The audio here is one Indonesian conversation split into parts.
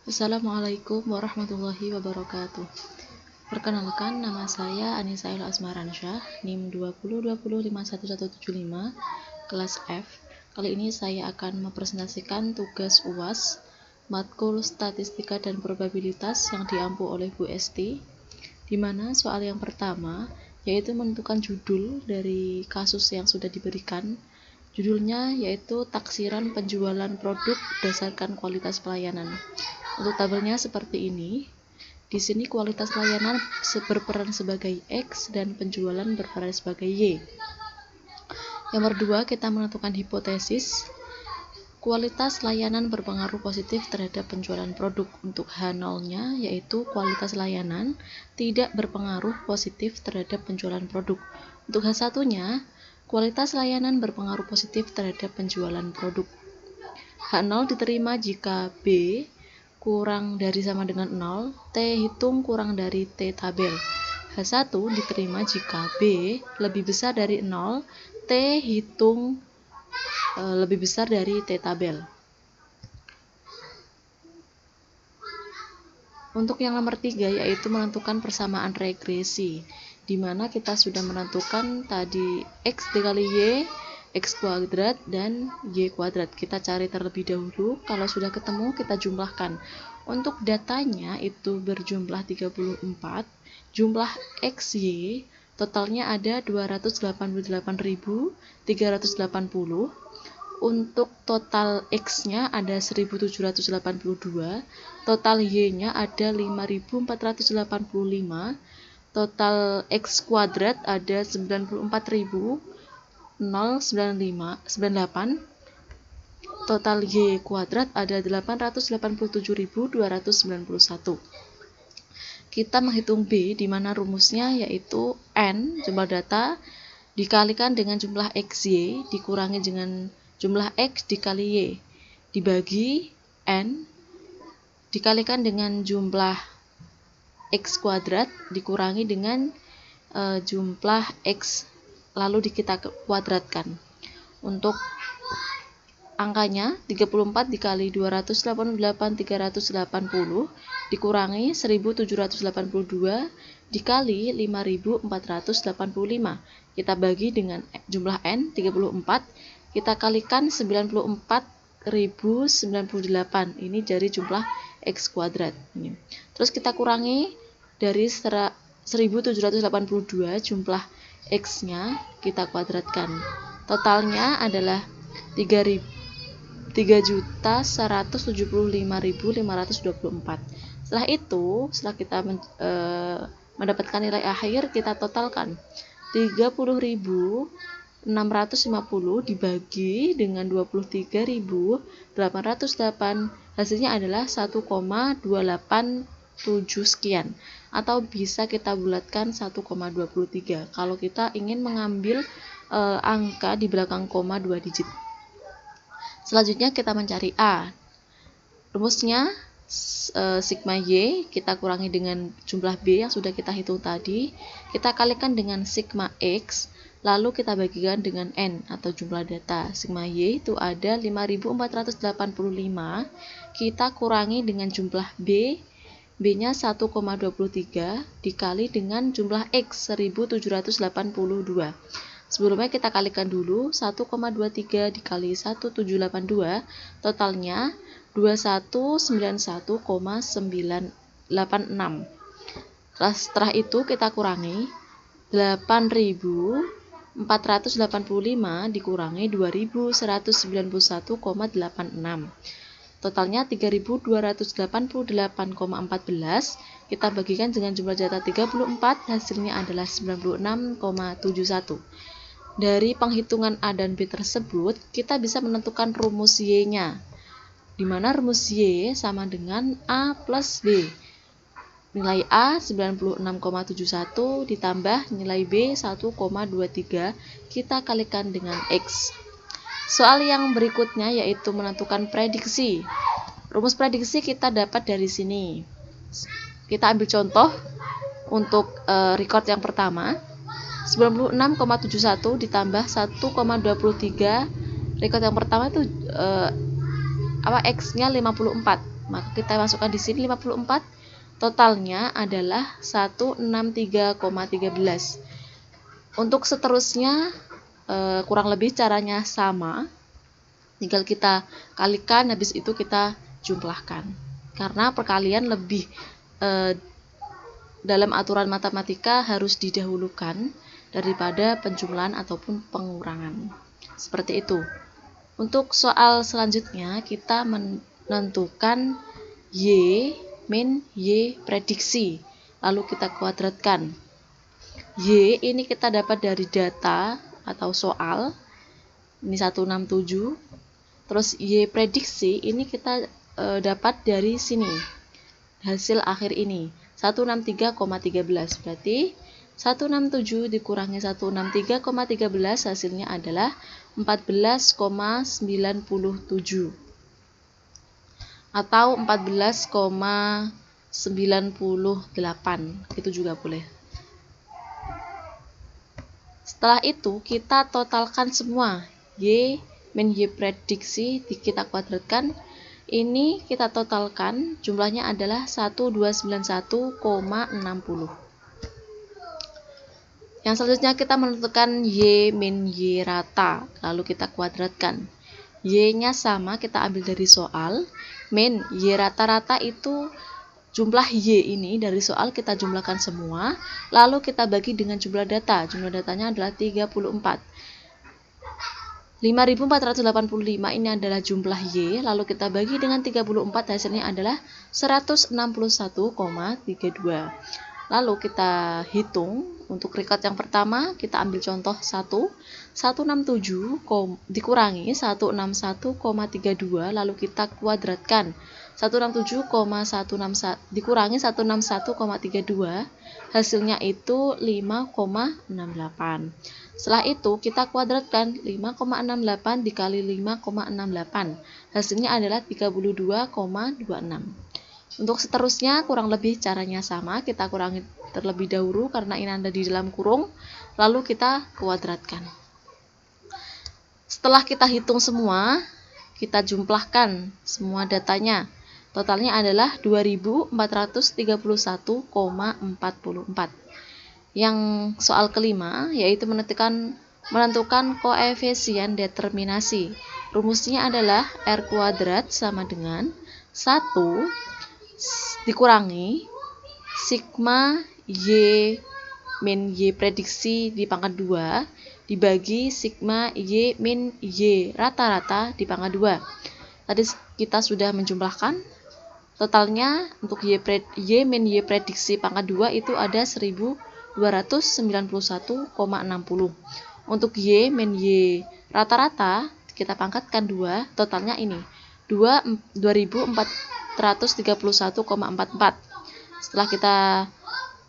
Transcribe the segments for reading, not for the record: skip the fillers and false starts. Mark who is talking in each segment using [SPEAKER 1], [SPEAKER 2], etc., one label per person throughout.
[SPEAKER 1] Assalamualaikum warahmatullahi wabarakatuh. Perkenalkan, nama saya Anissa Ila Asmaransyah, NIM 2020511175, kelas F. Kali ini saya akan mempresentasikan tugas UAS matkul statistika dan probabilitas yang diampu oleh Bu Esti, di mana soal yang pertama yaitu menentukan judul dari kasus yang sudah diberikan. Judulnya yaitu taksiran penjualan produk berdasarkan kualitas pelayanan. Untuk tabelnya seperti ini. Di sini kualitas layanan berperan sebagai X dan penjualan berperan sebagai Y. Yang kedua, kita menentukan hipotesis. Kualitas layanan berpengaruh positif terhadap penjualan produk. Untuk H0-nya yaitu kualitas layanan tidak berpengaruh positif terhadap penjualan produk. Untuk H1-nya, kualitas layanan berpengaruh positif terhadap penjualan produk. H0 diterima jika B kurang dari sama dengan 0, T hitung kurang dari T tabel. H1 diterima jika B lebih besar dari 0, T hitung lebih besar dari T tabel. Untuk yang nomor 3 yaitu menentukan persamaan regresi, di mana kita sudah menentukan tadi X dikali Y, X kuadrat dan Y kuadrat. Kita cari terlebih dahulu, kalau sudah ketemu kita jumlahkan. Untuk datanya itu berjumlah 34, jumlah XY totalnya ada 288.380. Untuk total X-nya ada 1782, total Y-nya ada 5485, total X kuadrat ada 94.098, total Y kuadrat ada 887.291. Kita menghitung B, di mana rumusnya yaitu N, jumlah data, dikalikan dengan jumlah XY, dikurangi dengan jumlah X dikali Y, dibagi N, dikalikan dengan jumlah X kuadrat, dikurangi dengan jumlah X, lalu kita kuadratkan. Untuk angkanya 34 dikali 288.380 dikurangi 1782 dikali 5485. Kita bagi dengan jumlah N 34, kita kalikan 94.098. Ini dari jumlah X kuadrat. Terus kita kurangi dari 1782 jumlah X-nya, kita kuadratkan. Totalnya adalah 3.175.524. Setelah itu, setelah kita mendapatkan nilai akhir, kita totalkan 30.650 dibagi dengan 23.808, hasilnya adalah 1,287 sekian, atau bisa kita bulatkan 1,23 kalau kita ingin mengambil angka di belakang koma 2 digit. Selanjutnya kita mencari A. Rumusnya sigma Y kita kurangi dengan jumlah B yang sudah kita hitung tadi, kita kalikan dengan sigma X, lalu kita bagikan dengan N atau jumlah data. Sigma Y itu ada 5.485, kita kurangi dengan jumlah B, B-nya 1,23 dikali dengan jumlah X 1782. Sebelumnya kita kalikan dulu, 1,23 dikali 1782, totalnya 2191,986. Setelah itu kita kurangi 8.485 dikurangi 2.191,86. Totalnya 3.288,14. Kita bagikan dengan jumlah data 34, hasilnya adalah 96,71. Dari penghitungan A dan B tersebut, kita bisa menentukan rumus Y-nya, di mana rumus Y sama dengan A plus B. Nilai A 96,71 ditambah nilai B 1,23, kita kalikan dengan X. Soal yang berikutnya yaitu menentukan prediksi. Rumus prediksi kita dapat dari sini. Kita ambil contoh untuk record yang pertama. 96,71 ditambah 1,23, record yang pertama itu X-nya 54. Maka kita masukkan di sini 54. Totalnya adalah 163,13. Untuk seterusnya kurang lebih caranya sama. Tinggal kita kalikan, habis itu kita jumlahkan. Karena perkalian lebih dalam aturan matematika harus didahulukan daripada penjumlahan ataupun pengurangan. Seperti itu. Untuk soal selanjutnya kita menentukan Y min Y prediksi. Lalu kita kuadratkan. Y ini kita dapat dari data atau soal. Ini 167. Terus Y prediksi ini kita dapat dari sini. Hasil akhir ini 163,13. Berarti 167 dikurangi 163,13 hasilnya adalah 14,97 atau 14,98, itu juga boleh. Setelah itu kita totalkan semua. Y min Y prediksi kita kuadratkan. Ini kita totalkan, jumlahnya adalah 1291,60. Yang selanjutnya kita menentukan Y min Y rata, lalu kita kuadratkan. Y-nya sama, kita ambil dari soal, min Y rata-rata itu jumlah Y ini dari soal kita jumlahkan semua, lalu kita bagi dengan jumlah data. Jumlah datanya adalah 34. 5485 ini adalah jumlah Y, lalu kita bagi dengan 34, hasilnya adalah 161,32. Lalu kita hitung. Untuk record yang pertama kita ambil contoh 167 dikurangi 161,32, lalu kita kuadratkan. 167,161 dikurangi 161,32, hasilnya itu 5,68. Setelah itu kita kuadratkan. 5,68 dikali 5,68, hasilnya adalah 32,26. Untuk seterusnya kurang lebih caranya sama, kita kurangi terlebih dahulu karena ini ada di dalam kurung, lalu kita kuadratkan. Setelah kita hitung semua, kita jumlahkan semua datanya. Totalnya adalah 2431,44. Yang soal kelima yaitu menentukan koefisien determinasi. Rumusnya adalah R kuadrat sama dengan 1 dikurangi sigma Y min Y prediksi dipangkat 2 dibagi sigma Y min Y rata-rata dipangkat 2. Tadi kita sudah menjumlahkan. Totalnya untuk Y min Y prediksi pangkat 2 itu ada 1291,60. Untuk Y min Y rata-rata kita pangkatkan 2, totalnya ini 2431,44. Setelah kita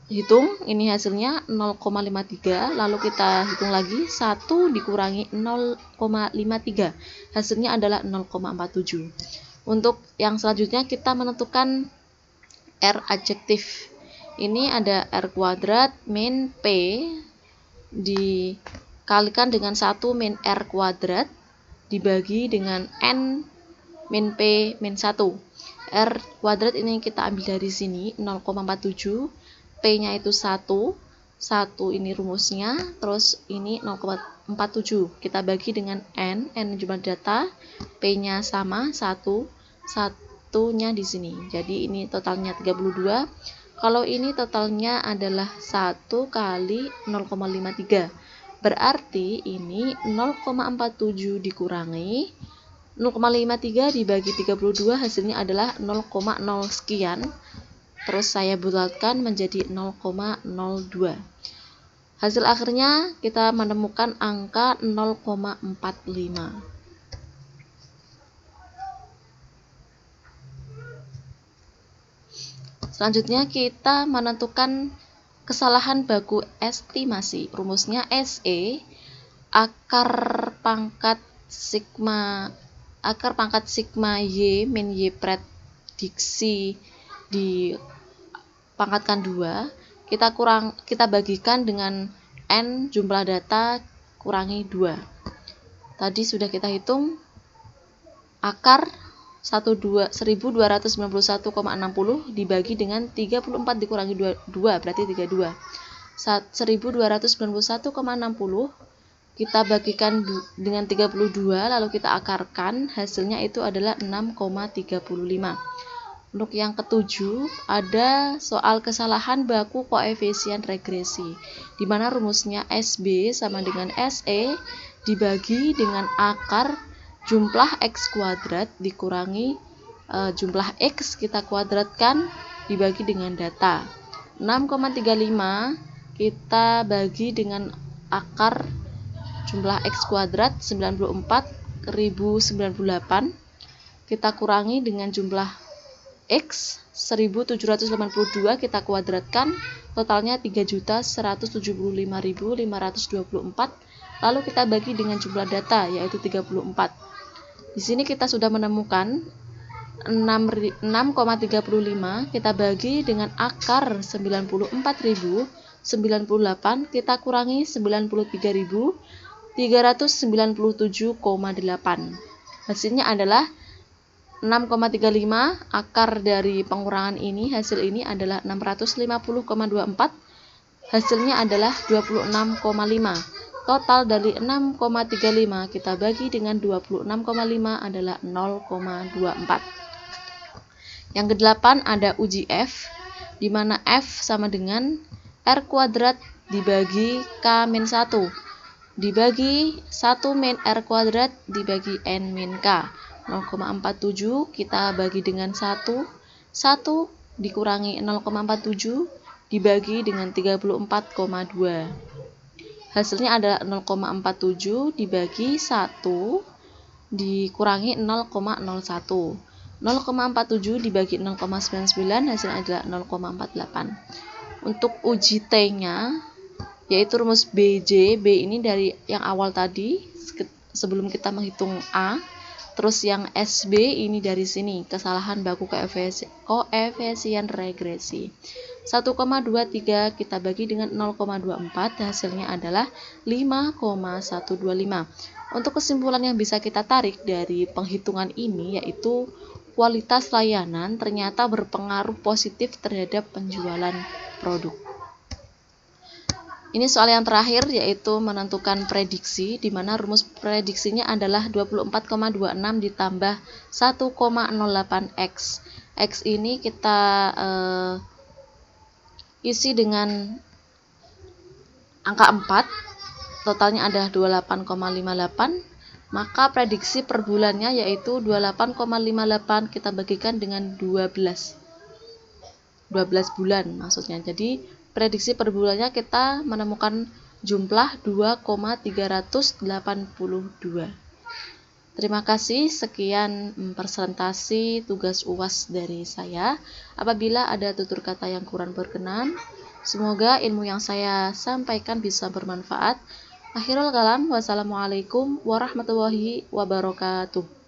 [SPEAKER 1] hitung, ini hasilnya 0,53, lalu kita hitung lagi 1 dikurangi 0,53, hasilnya adalah 0,47. Untuk yang selanjutnya kita menentukan R adjektif. Ini ada R kuadrat min P dikalikan dengan 1 min R kuadrat dibagi dengan N min P min 1. R kuadrat ini kita ambil dari sini 0,47, P-nya itu 1 ini rumusnya, terus ini 0,47 kita bagi dengan N jumlah data, P-nya sama 1 nya di sini, jadi ini totalnya 32. Kalau ini totalnya adalah 1 kali 0,53, berarti ini 0,47 dikurangi 0,53 dibagi 32, hasilnya adalah 0,0 sekian. Terus saya bulatkan menjadi 0,02. Hasil akhirnya kita menemukan angka 0,45. Selanjutnya kita menentukan kesalahan baku estimasi. Rumusnya SE akar pangkat sigma Y min Y prediksi dipangkatkan 2, kita bagikan dengan N jumlah data kurangi 2. Tadi sudah kita hitung, akar 1291,60 dibagi dengan 34 dikurangi 2 berarti 32. 1291,60 kita bagikan dengan 32 lalu kita akarkan, hasilnya itu adalah 6,35. Untuk yang ketujuh, ada soal kesalahan baku koefisien regresi, di mana rumusnya SB sama dengan SE dibagi dengan akar jumlah X kuadrat dikurangi jumlah X kita kuadratkan dibagi dengan data. 6,35 kita bagi dengan akar jumlah X kuadrat 94.098 kita kurangi dengan jumlah X 1782 kita kuadratkan, totalnya 3.175.524, lalu kita bagi dengan jumlah data yaitu 34. Di sini kita sudah menemukan 6,35 kita bagi dengan akar 94.098 kita kurangi 93.397,8. Hasilnya adalah 6,35, akar dari pengurangan ini, hasil ini adalah 650,24, hasilnya adalah 26,5. Total dari 6,35 kita bagi dengan 26,5 adalah 0,24. Yang kedelapan ada uji F, di mana F sama dengan R kuadrat dibagi K-1, dibagi 1 min R kuadrat dibagi N min K. 0,47 kita bagi dengan 1 dikurangi 0,47 dibagi dengan 34,2. Hasilnya adalah 0,47 dibagi 1 dikurangi 0,01. 0,47 dibagi 0,99 hasilnya adalah 0,48. Untuk uji T-nya yaitu rumus BJ, B ini dari yang awal tadi sebelum kita menghitung A. Terus yang SB ini dari sini, kesalahan baku koefisien regresi. 1,23 kita bagi dengan 0,24, hasilnya adalah 5,125. Untuk kesimpulan yang bisa kita tarik dari penghitungan ini yaitu kualitas layanan ternyata berpengaruh positif terhadap penjualan produk. Ini soal yang terakhir yaitu menentukan prediksi, di mana rumus prediksinya adalah 24,26 ditambah 1,08x. X ini kita isi dengan angka 4, totalnya adalah 28,58, maka prediksi per bulannya yaitu 28,58 kita bagikan dengan 12 bulan maksudnya. Jadi prediksi per bulannya kita menemukan jumlah 2,382. Terima kasih, sekian presentasi tugas UAS dari saya. Apabila ada tutur kata yang kurang berkenan, semoga ilmu yang saya sampaikan bisa bermanfaat. Akhirul kalam, wassalamualaikum warahmatullahi wabarakatuh.